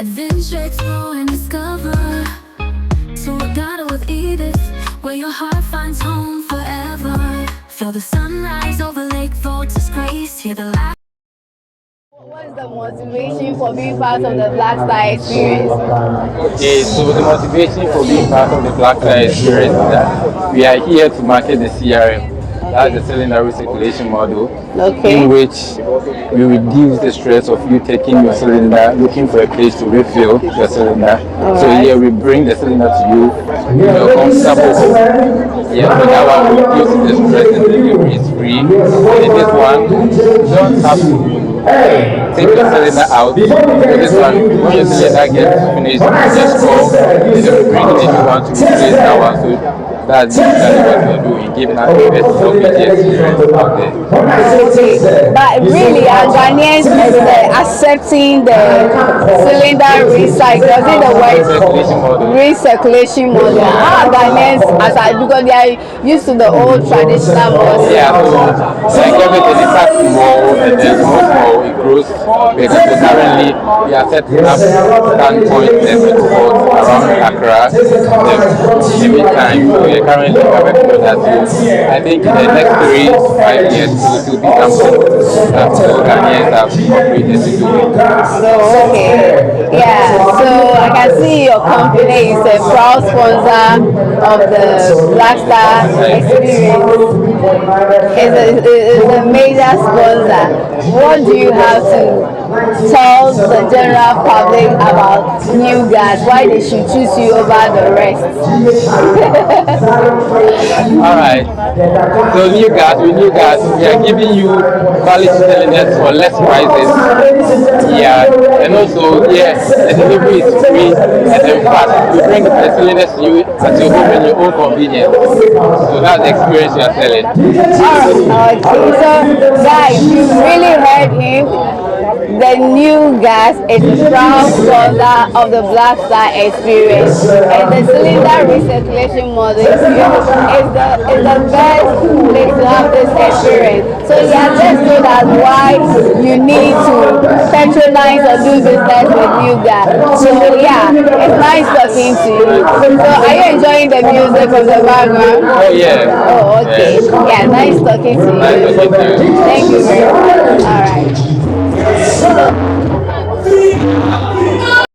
Adventure, explore and discover. So I got it with Edith, where your heart finds home forever. Feel the sunrise over Lake Volta's grace. Hear the light. What is the motivation for being part of the Black Star experience? Okay, so the motivation for being part of the Black Star experience is that we are here to market the CRM. That's the cylinder recirculation model, in which we reduce the stress of you taking your cylinder, looking for a place to refill your cylinder. So here we bring the cylinder to you in your comfortable home. Yeah, so that one reduces the stress and delivery is free. And in this one, you don't have to take your cylinder out. So this one, when your cylinder gets finished, you just call, and then we bring in a new one to replace that one. So that's what we're doing, giving us the best LPG experience out there. But really, are Ghanaians accepting the cylinder recycle? The word recirculation model. How are Ghanaians because they are used to the old traditional model? Yeah, so like everything is starts small and then small it grows bigger. So currently we are setting up standpoint every spot around Accra. In the meantime, we are currently working on that. So I think in the next 3 to 5 years it will be something that all Ghanaians have operated to do. So yeah. So I can see your company is a proud sponsor of the Black Star experience. It's a major sponsor. What do you have to tell the general public about New Gas? Why they should choose you over the rest? Alright, so New Gas, we are giving you quality cylinders for less prices. Yeah, and also, the delivery is free and then fast. We bring the cylinders to you at your home in your own convenience. So that's the experience you are selling. Alright, okay, so guys, you really heard him. The New Gas is a proud sponsor of the Black Star experience, and the cylinder recirculation model is the best place to have this experience. So yeah, just know that why you need to patronize or do business with New Gas. So yeah, it's nice talking to you. So are you enjoying the music from the background? Oh yeah. Oh okay. Yeah, nice talking to you. Nice talking to you. Thank you very much. All right.